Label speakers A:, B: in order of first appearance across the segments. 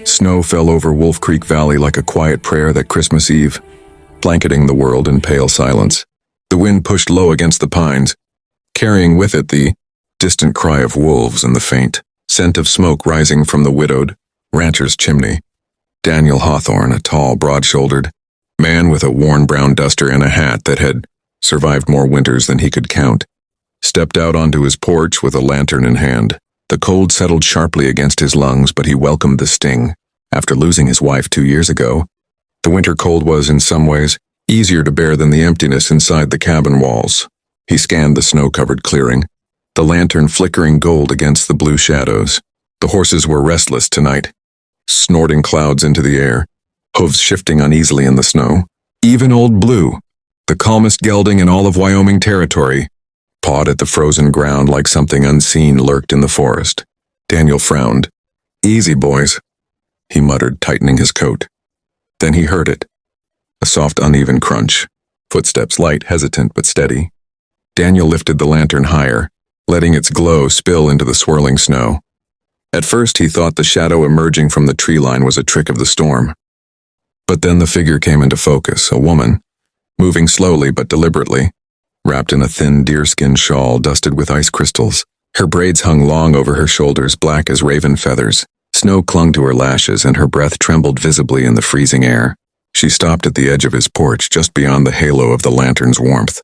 A: Snow fell over Wolf Creek Valley like a quiet prayer that Christmas Eve, blanketing the world in pale silence. The wind pushed low against the pines, carrying with it the distant cry of wolves and the faint scent of smoke rising from the widowed rancher's chimney. Daniel Hawthorne, a tall, broad-shouldered man with a worn brown duster and a hat that had survived more winters than he could count, stepped out onto his porch with a lantern in hand. The cold settled sharply against his lungs, but he welcomed the sting. After losing his wife 2 years ago, the winter cold was, in some ways, easier to bear than the emptiness inside the cabin walls. He scanned the snow-covered clearing, the lantern flickering gold against the blue shadows. The horses were restless tonight, snorting clouds into the air, hooves shifting uneasily in the snow. Even Old Blue, the calmest gelding in all of Wyoming territory, pawed at the frozen ground like something unseen lurked in the forest. Daniel frowned. "Easy, boys," he muttered, tightening his coat. Then he heard it. A soft, uneven crunch. Footsteps light, hesitant, but steady. Daniel lifted the lantern higher, letting its glow spill into the swirling snow. At first he thought the shadow emerging from the tree line was a trick of the storm. But then the figure came into focus, a woman, moving slowly but deliberately, wrapped in a thin deerskin shawl dusted with ice crystals. Her braids hung long over her shoulders, black as raven feathers. Snow clung to her lashes and her breath trembled visibly in the freezing air. She stopped at the edge of his porch, just beyond the halo of the lantern's warmth.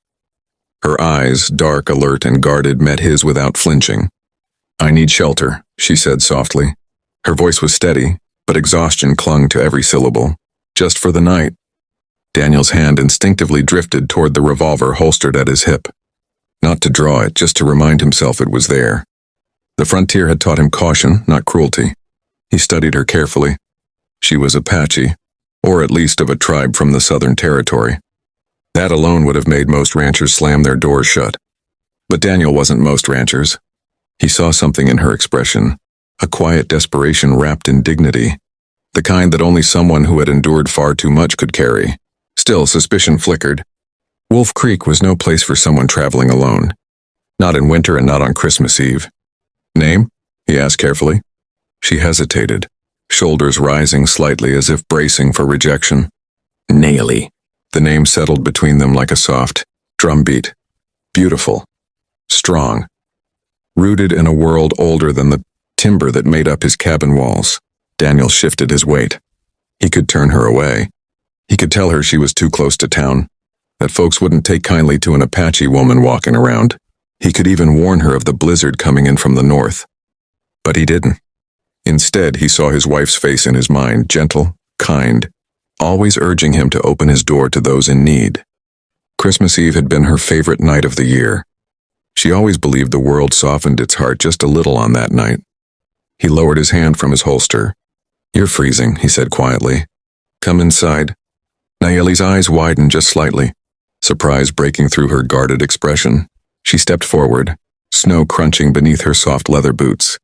A: Her eyes, dark, alert, and guarded, met his without flinching. "I need shelter," she said softly. Her voice was steady, but exhaustion clung to every syllable. "Just for the night." Daniel's hand instinctively drifted toward the revolver holstered at his hip. Not to draw it, just to remind himself it was there. The frontier had taught him caution, not cruelty. He studied her carefully. She was Apache, or at least of a tribe from the Southern Territory. That alone would have made most ranchers slam their doors shut. But Daniel wasn't most ranchers. He saw something in her expression, a quiet desperation wrapped in dignity, the kind that only someone who had endured far too much could carry. Still, suspicion flickered. Wolf Creek was no place for someone traveling alone. Not in winter and not on Christmas Eve. "Name?" he asked carefully. She hesitated, shoulders rising slightly as if bracing for rejection. "Naily." The name settled between them like a soft drumbeat. Beautiful. Strong. Rooted in a world older than the timber that made up his cabin walls. Daniel shifted his weight. He could turn her away. He could tell her she was too close to town, that folks wouldn't take kindly to an Apache woman walking around. He could even warn her of the blizzard coming in from the north. But he didn't. Instead, he saw his wife's face in his mind, gentle, kind, always urging him to open his door to those in need. Christmas Eve had been her favorite night of the year. She always believed the world softened its heart just a little on that night. He lowered his hand from his holster. "You're freezing," he said quietly. "Come inside." Nayeli's eyes widened just slightly, surprise breaking through her guarded expression. She stepped forward, snow crunching beneath her soft leather boots,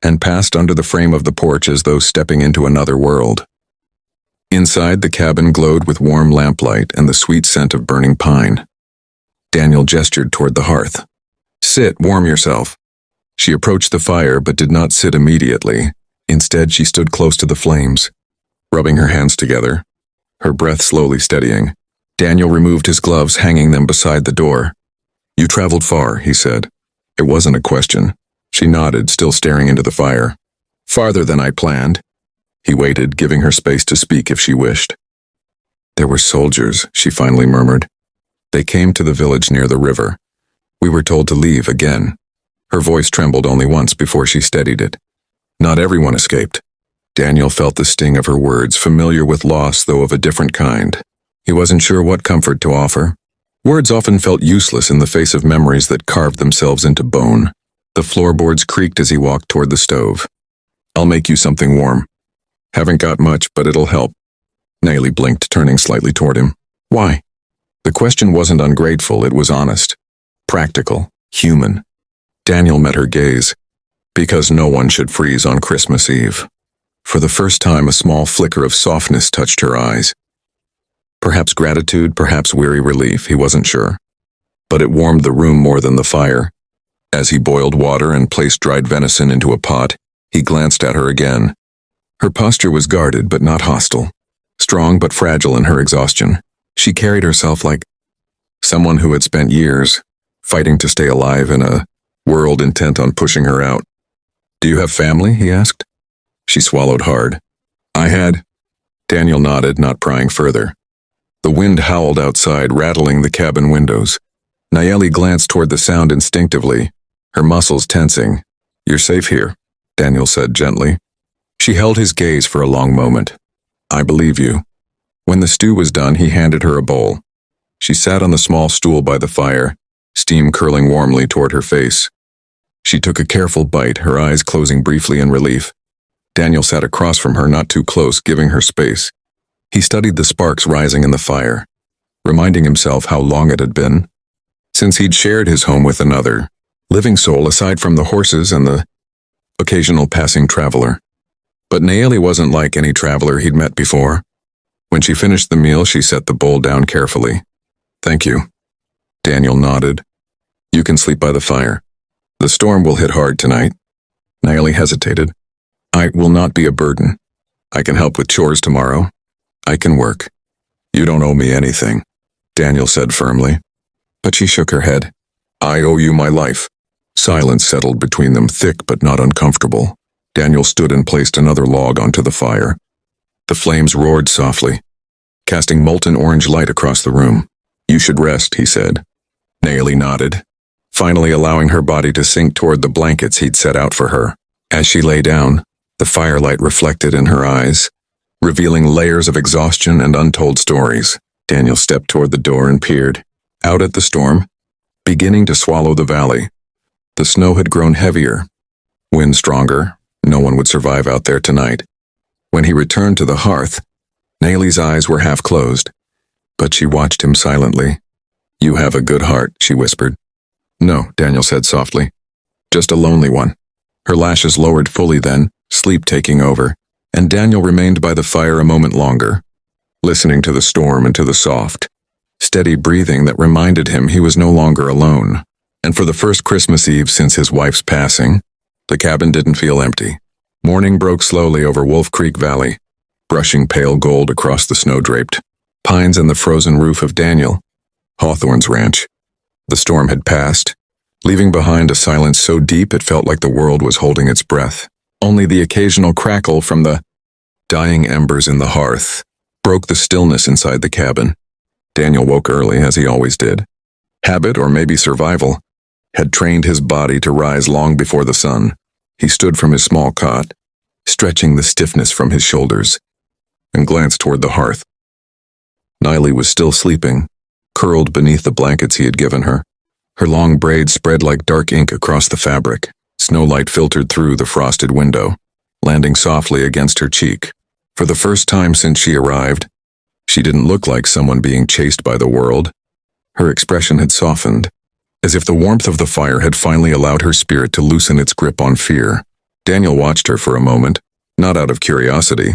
A: and passed under the frame of the porch as though stepping into another world. Inside, the cabin glowed with warm lamplight and the sweet scent of burning pine. Daniel gestured toward the hearth. "Sit, warm yourself." She approached the fire but did not sit immediately. Instead, she stood close to the flames, rubbing her hands together, her breath slowly steadying. Daniel removed his gloves, hanging them beside the door. "You traveled far," he said. It wasn't a question. She nodded, still staring into the fire. "Farther than I planned." He waited, giving her space to speak if she wished. "There were soldiers," she finally murmured. "They came to the village near the river. We were told to leave again." Her voice trembled only once before she steadied it. "Not everyone escaped." Daniel felt the sting of her words, familiar with loss though of a different kind. He wasn't sure what comfort to offer. Words often felt useless in the face of memories that carved themselves into bone. The floorboards creaked as he walked toward the stove. "I'll make you something warm." "Haven't got much, but it'll help." Nayeli blinked, turning slightly toward him. "Why?" The question wasn't ungrateful, it was honest. Practical. Human. Daniel met her gaze. "Because no one should freeze on Christmas Eve." For the first time, a small flicker of softness touched her eyes. Perhaps gratitude, perhaps weary relief, he wasn't sure. But it warmed the room more than the fire. As he boiled water and placed dried venison into a pot, he glanced at her again. Her posture was guarded but not hostile, strong but fragile in her exhaustion. She carried herself like someone who had spent years fighting to stay alive in a world intent on pushing her out. "Do you have family?" he asked. She swallowed hard. "I had." Daniel nodded, not prying further. The wind howled outside, rattling the cabin windows. Nayeli glanced toward the sound instinctively, her muscles tensing. "You're safe here," Daniel said gently. She held his gaze for a long moment. "I believe you." When the stew was done, he handed her a bowl. She sat on the small stool by the fire, steam curling warmly toward her face. She took a careful bite, her eyes closing briefly in relief. Daniel sat across from her, not too close, giving her space. He studied the sparks rising in the fire, reminding himself how long it had been since he'd shared his home with another living soul aside from the horses and the occasional passing traveler. But Nayeli wasn't like any traveler he'd met before. When she finished the meal, she set the bowl down carefully. "Thank you." Daniel nodded. "You can sleep by the fire. The storm will hit hard tonight." Nayeli hesitated. "I will not be a burden. I can help with chores tomorrow. I can work." "You don't owe me anything," Daniel said firmly. But she shook her head. "I owe you my life." Silence settled between them, thick but not uncomfortable. Daniel stood and placed another log onto the fire. The flames roared softly, casting molten orange light across the room. "You should rest," he said. Nayeli nodded, finally allowing her body to sink toward the blankets he'd set out for her. As she lay down, the firelight reflected in her eyes, revealing layers of exhaustion and untold stories. Daniel stepped toward the door and peered out at the storm, beginning to swallow the valley. The snow had grown heavier, wind stronger. No one would survive out there tonight. When he returned to the hearth, Nayeli's eyes were half closed, but she watched him silently. "You have a good heart," she whispered. "No," Daniel said softly. "Just a lonely one." Her lashes lowered fully then, sleep taking over, and Daniel remained by the fire a moment longer, listening to the storm and to the soft, steady breathing that reminded him he was no longer alone. And for the first Christmas Eve since his wife's passing, the cabin didn't feel empty. Morning broke slowly over Wolf Creek Valley, brushing pale gold across the snow-draped pines and the frozen roof of Daniel Hawthorne's ranch. The storm had passed, leaving behind a silence so deep it felt like the world was holding its breath. Only the occasional crackle from the dying embers in the hearth broke the stillness inside the cabin. Daniel woke early, as he always did. Habit, or maybe survival, had trained his body to rise long before the sun. He stood from his small cot, stretching the stiffness from his shoulders, and glanced toward the hearth. Nayeli was still sleeping, curled beneath the blankets he had given her. Her long braids spread like dark ink across the fabric. Snowlight filtered through the frosted window, landing softly against her cheek. For the first time since she arrived, she didn't look like someone being chased by the world. Her expression had softened, as if the warmth of the fire had finally allowed her spirit to loosen its grip on fear. Daniel watched her for a moment, not out of curiosity,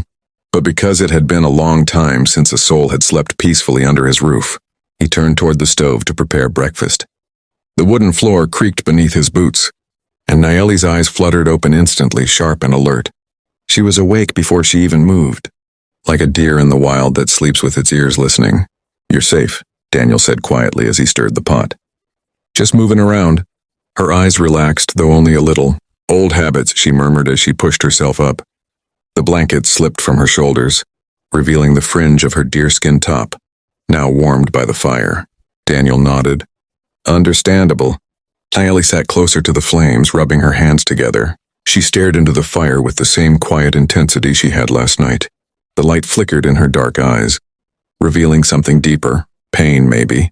A: but because it had been a long time since a soul had slept peacefully under his roof. He turned toward the stove to prepare breakfast. The wooden floor creaked beneath his boots, and Nayeli's eyes fluttered open instantly, sharp and alert. She was awake before she even moved, like a deer in the wild that sleeps with its ears listening. "You're safe," Daniel said quietly as he stirred the pot. "Just moving around." Her eyes relaxed, though only a little. "Old habits," she murmured as she pushed herself up. The blanket slipped from her shoulders, revealing the fringe of her deerskin top, now warmed by the fire. Daniel nodded. "Understandable." Nayeli sat closer to the flames, rubbing her hands together. She stared into the fire with the same quiet intensity she had last night. The light flickered in her dark eyes, revealing something deeper, pain maybe,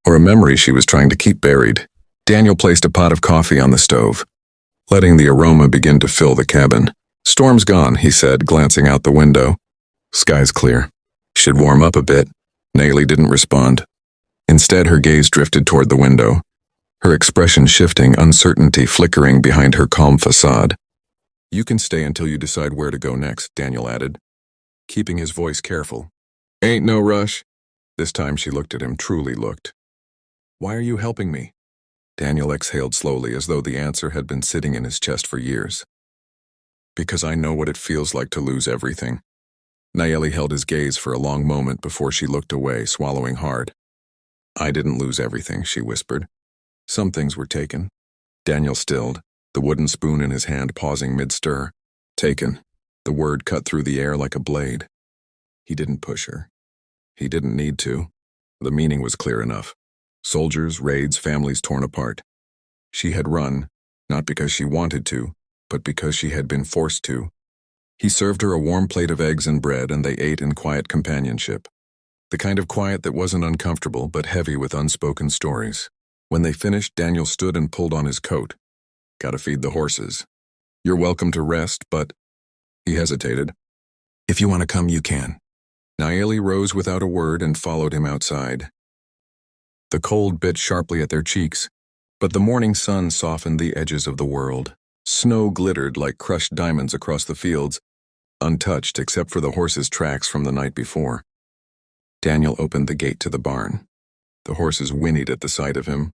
A: or a memory she was trying to keep buried. Daniel placed a pot of coffee on the stove, letting the aroma begin to fill the cabin. "Storm's gone," he said, glancing out the window. "Sky's clear. Should warm up a bit." Nayeli didn't respond. Instead, her gaze drifted toward the window, her expression shifting, uncertainty flickering behind her calm facade. "You can stay until you decide where to go next," Daniel added, keeping his voice careful. "Ain't no rush." This time she looked at him, truly looked. "Why are you helping me?" Daniel exhaled slowly, as though the answer had been sitting in his chest for years. Because I know what it feels like to lose everything. Nayeli held his gaze for a long moment before she looked away, swallowing hard. I didn't lose everything, she whispered. Some things were taken. Daniel stilled, the wooden spoon in his hand pausing mid-stir. Taken. The word cut through the air like a blade. He didn't push her. He didn't need to. The meaning was clear enough. Soldiers, raids, families torn apart. She had run, not because she wanted to, but because she had been forced to. He served her a warm plate of eggs and bread, and they ate in quiet companionship. The kind of quiet that wasn't uncomfortable, but heavy with unspoken stories. When they finished, Daniel stood and pulled on his coat. Gotta feed the horses. You're welcome to rest, but... He hesitated. If you want to come, you can. Nayeli rose without a word and followed him outside. The cold bit sharply at their cheeks, but the morning sun softened the edges of the world. Snow glittered like crushed diamonds across the fields, untouched except for the horses' tracks from the night before. Daniel opened the gate to the barn. The horses whinnied at the sight of him,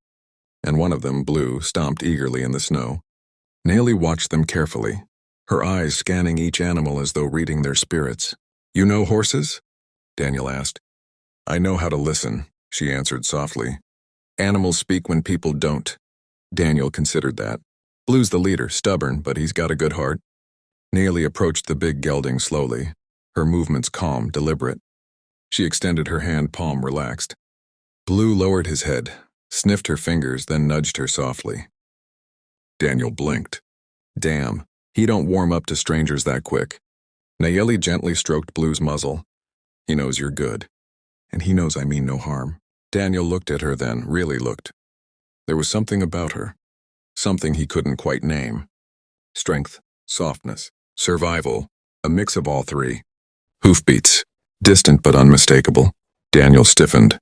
A: and one of them, Blue, stomped eagerly in the snow. Nayeli watched them carefully, her eyes scanning each animal as though reading their spirits. You know horses? Daniel asked. I know how to listen, she answered softly. Animals speak when people don't. Daniel considered that. Blue's the leader, stubborn, but he's got a good heart. Nayeli approached the big gelding slowly, her movements calm, deliberate. She extended her hand, palm relaxed. Blue lowered his head, sniffed her fingers, then nudged her softly. Daniel blinked. Damn, he don't warm up to strangers that quick. Nayeli gently stroked Blue's muzzle. He knows you're good. And he knows I mean no harm. Daniel looked at her then, really looked. There was something about her. Something he couldn't quite name. Strength, softness, survival, a mix of all three. Hoofbeats, distant but unmistakable. Daniel stiffened.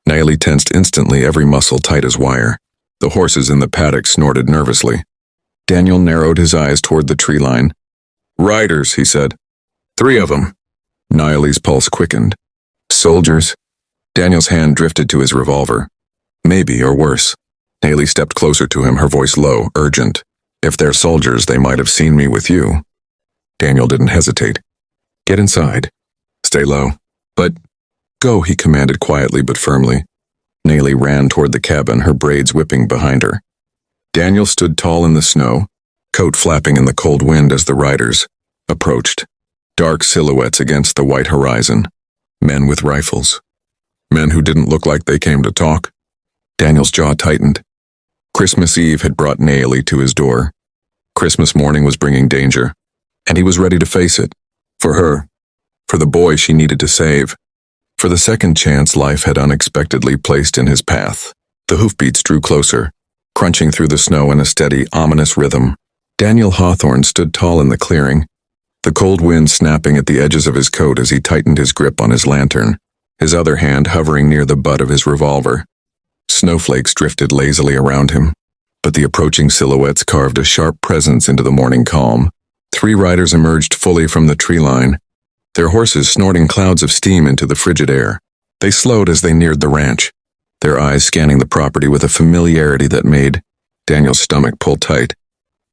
A: Nayeli tensed instantly, every muscle tight as wire. The horses in the paddock snorted nervously. Daniel narrowed his eyes toward the tree line. Riders, he said. 3 of them. Nayeli's pulse quickened. Soldiers? Daniel's hand drifted to his revolver. Maybe, or worse. Nayeli stepped closer to him, her voice low, urgent. If they're soldiers, they might have seen me with you. Daniel didn't hesitate. Get inside. Stay low. But... Go, he commanded quietly but firmly. Nayeli ran toward the cabin, her braids whipping behind her. Daniel stood tall in the snow, coat flapping in the cold wind as the riders approached. Dark silhouettes against the white horizon. Men with rifles. Men who didn't look like they came to talk. Daniel's jaw tightened. Christmas Eve had brought Nayeli to his door. Christmas morning was bringing danger, and he was ready to face it. For her. For the boy she needed to save. For the second chance life had unexpectedly placed in his path. The hoofbeats drew closer, crunching through the snow in a steady, ominous rhythm. Daniel Hawthorne stood tall in the clearing, the cold wind snapping at the edges of his coat as he tightened his grip on his lantern, his other hand hovering near the butt of his revolver. Snowflakes drifted lazily around him, but the approaching silhouettes carved a sharp presence into the morning calm. 3 riders emerged fully from the tree line, their horses snorting clouds of steam into the frigid air. They slowed as they neared the ranch, their eyes scanning the property with a familiarity that made Daniel's stomach pull tight.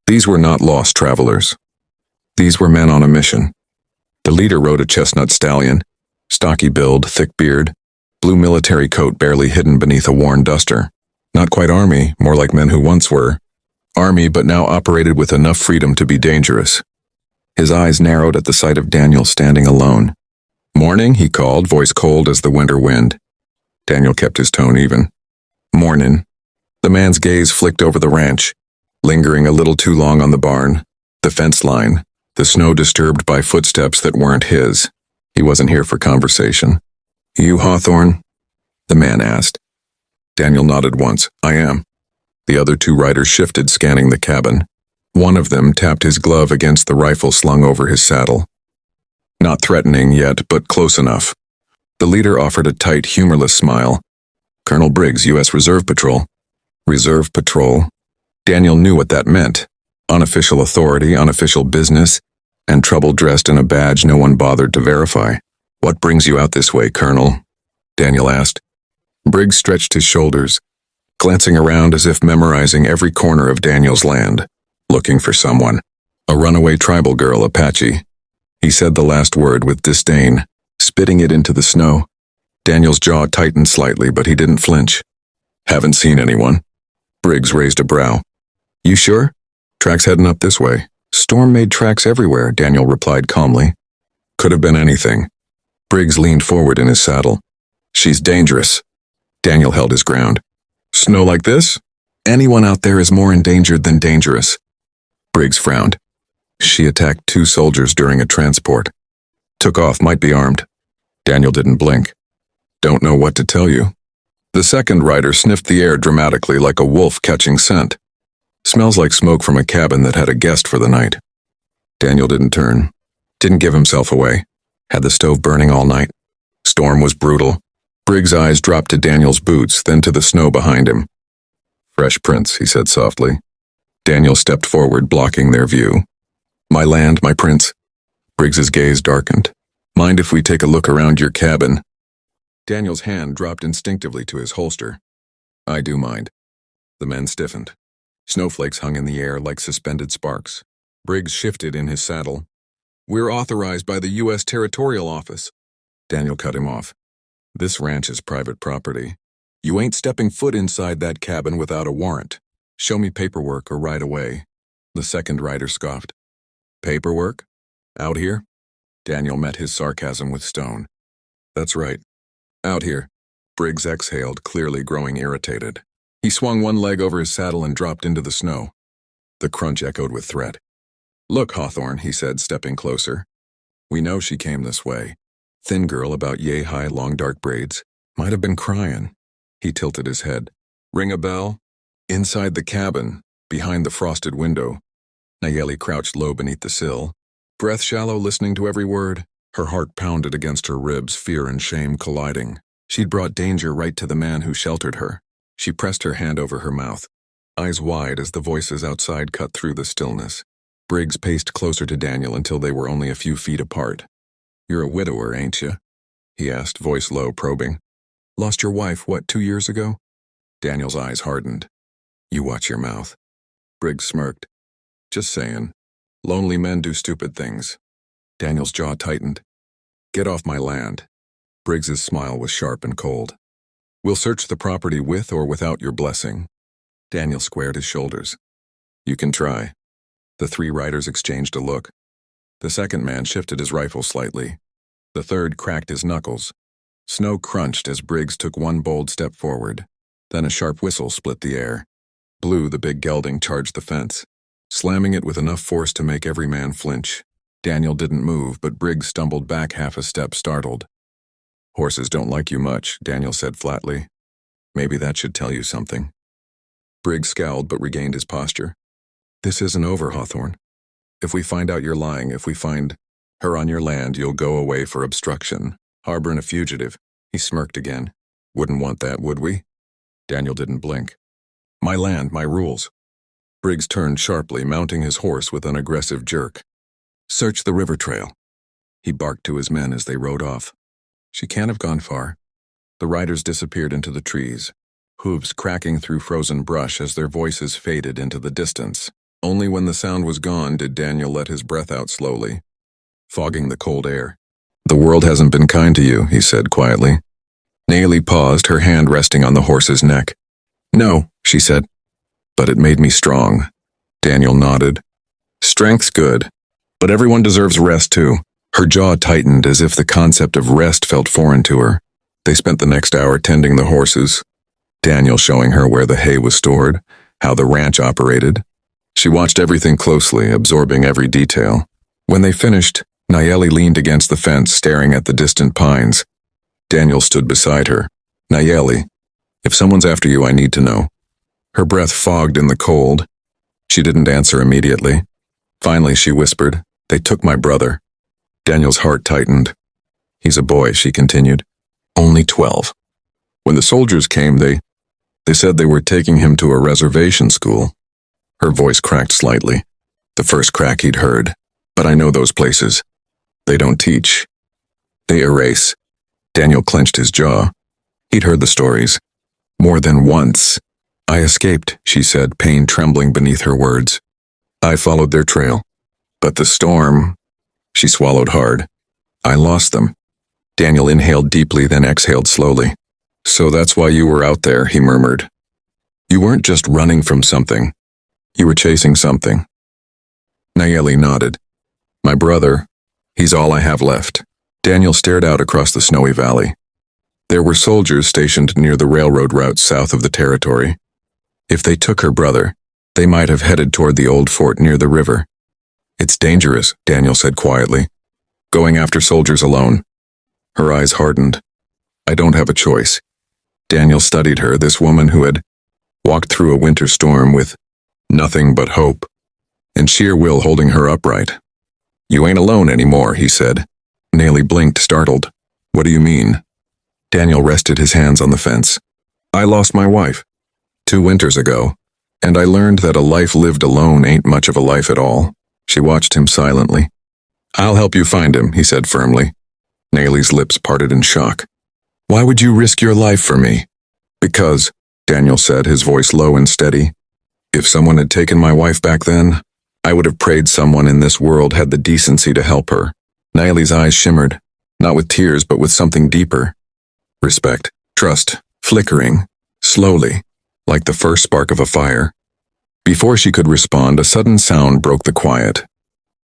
A: These were not lost travelers. These were men on a mission. The leader rode a chestnut stallion, stocky build, thick beard, blue military coat barely hidden beneath a worn duster. Not quite army, more like men who once were. Army, but now operated with enough freedom to be dangerous. His eyes narrowed at the sight of Daniel standing alone. Morning, he called, voice cold as the winter wind. Daniel kept his tone even. Mornin'. The man's gaze flicked over the ranch, lingering a little too long on the barn, the fence line, the snow disturbed by footsteps that weren't his. He wasn't here for conversation. You Hawthorne? The man asked. Daniel nodded once. I am. The other 2 riders shifted, scanning the cabin. One of them tapped his glove against the rifle slung over his saddle. Not threatening yet, but close enough. The leader offered a tight, humorless smile. Colonel Briggs, U.S. Reserve Patrol. Reserve Patrol. Daniel knew what that meant. Unofficial authority, unofficial business, and trouble dressed in a badge no one bothered to verify. What brings you out this way, Colonel? Daniel asked. Briggs stretched his shoulders, glancing around as if memorizing every corner of Daniel's land. Looking for someone. A runaway tribal girl, Apache. He said the last word with disdain, spitting it into the snow. Daniel's jaw tightened slightly, but he didn't flinch. Haven't seen anyone. Briggs raised a brow. You sure? Tracks heading up this way. Storm made tracks everywhere, Daniel replied calmly. Could have been anything. Briggs leaned forward in his saddle. She's dangerous. Daniel held his ground. Snow like this? Anyone out there is more endangered than dangerous. Briggs frowned. She attacked 2 soldiers during a transport. Took off, might be armed. Daniel didn't blink. Don't know what to tell you. The second rider sniffed the air dramatically like a wolf catching scent. Smells like smoke from a cabin that had a guest for the night. Daniel didn't turn. Didn't give himself away. Had the stove burning all night. Storm was brutal. Briggs' eyes dropped to Daniel's boots, then to the snow behind him. Fresh prints, he said softly. Daniel stepped forward, blocking their view. My land, my prince. Briggs's gaze darkened. Mind if we take a look around your cabin? Daniel's hand dropped instinctively to his holster. I do mind. The men stiffened. Snowflakes hung in the air like suspended sparks. Briggs shifted in his saddle. We're authorized by the U.S. Territorial Office. Daniel cut him off. This ranch is private property. You ain't stepping foot inside that cabin without a warrant. Show me paperwork or ride away. The second rider scoffed. Paperwork? Out here? Daniel met his sarcasm with stone. That's right. Out here. Briggs exhaled, clearly growing irritated. He swung one leg over his saddle and dropped into the snow. The crunch echoed with threat. Look, Hawthorne, he said, stepping closer. We know she came this way. Thin girl about yay-high, long dark braids. Might have been crying. He tilted his head. Ring a bell? Inside the cabin, behind the frosted window. Nayeli crouched low beneath the sill. Breath shallow, listening to every word. Her heart pounded against her ribs, fear and shame colliding. She'd brought danger right to the man who sheltered her. She pressed her hand over her mouth, eyes wide as the voices outside cut through the stillness. Briggs paced closer to Daniel until they were only a few feet apart. You're a widower, ain't you? He asked, voice low, probing. Lost your wife, 2 years ago? Daniel's eyes hardened. You watch your mouth. Briggs smirked. Just saying. Lonely men do stupid things. Daniel's jaw tightened. Get off my land. Briggs's smile was sharp and cold. We'll search the property with or without your blessing. Daniel squared his shoulders. You can try. The 3 riders exchanged a look. The second man shifted his rifle slightly. The third cracked his knuckles. Snow crunched as Briggs took one bold step forward. Then a sharp whistle split the air. Blue, the big gelding, charged the fence, slamming it with enough force to make every man flinch. Daniel didn't move, but Briggs stumbled back half a step, startled. Horses don't like you much, Daniel said flatly. Maybe that should tell you something. Briggs scowled but regained his posture. This isn't over, Hawthorne. If we find out you're lying, if we find her on your land, you'll go away for obstruction, harboring a fugitive. He smirked again. Wouldn't want that, would we? Daniel didn't blink. My land, my rules. Briggs turned sharply, mounting his horse with an aggressive jerk. Search the river trail. He barked to his men as they rode off. She can't have gone far. The riders disappeared into the trees, hooves cracking through frozen brush as their voices faded into the distance. Only when the sound was gone did Daniel let his breath out slowly, fogging the cold air. The world hasn't been kind to you, he said quietly. Nayeli paused, her hand resting on the horse's neck. No, she said. But it made me strong. Daniel nodded. Strength's good, but everyone deserves rest too. Her jaw tightened as if the concept of rest felt foreign to her. They spent the next hour tending the horses, Daniel showing her where the hay was stored, how the ranch operated. She watched everything closely, absorbing every detail. When they finished, Nayeli leaned against the fence, staring at the distant pines. Daniel stood beside her. Nayeli, if someone's after you, I need to know. Her breath fogged in the cold. She didn't answer immediately. Finally, she whispered, They took my brother. Daniel's heart tightened. He's a boy, she continued. Only 12. When the soldiers came, they said they were taking him to a reservation school. Her voice cracked slightly. The first crack he'd heard. But I know those places. They don't teach. They erase. Daniel clenched his jaw. He'd heard the stories. More than once. I escaped, she said, pain trembling beneath her words. I followed their trail. But the storm, she swallowed hard. I lost them. Daniel inhaled deeply, then exhaled slowly. So that's why you were out there, he murmured. You weren't just running from something. You were chasing something. Nayeli nodded. My brother, he's all I have left. Daniel stared out across the snowy valley. There were soldiers stationed near the railroad route south of the territory. If they took her brother, they might have headed toward the old fort near the river. It's dangerous, Daniel said quietly. Going after soldiers alone. Her eyes hardened. I don't have a choice. Daniel studied her, this woman who had walked through a winter storm with nothing but hope, and sheer will holding her upright. You ain't alone anymore, he said. Nayeli blinked, startled. What do you mean? Daniel rested his hands on the fence. I lost my wife 2 winters ago, and I learned that a life lived alone ain't much of a life at all. She watched him silently. I'll help you find him, he said firmly. Nayeli's lips parted in shock. Why would you risk your life for me? Because, Daniel said, his voice low and steady. If someone had taken my wife back then, I would have prayed someone in this world had the decency to help her. Nayeli's eyes shimmered, not with tears but with something deeper. Respect, trust, flickering, slowly, like the first spark of a fire. Before she could respond, a sudden sound broke the quiet.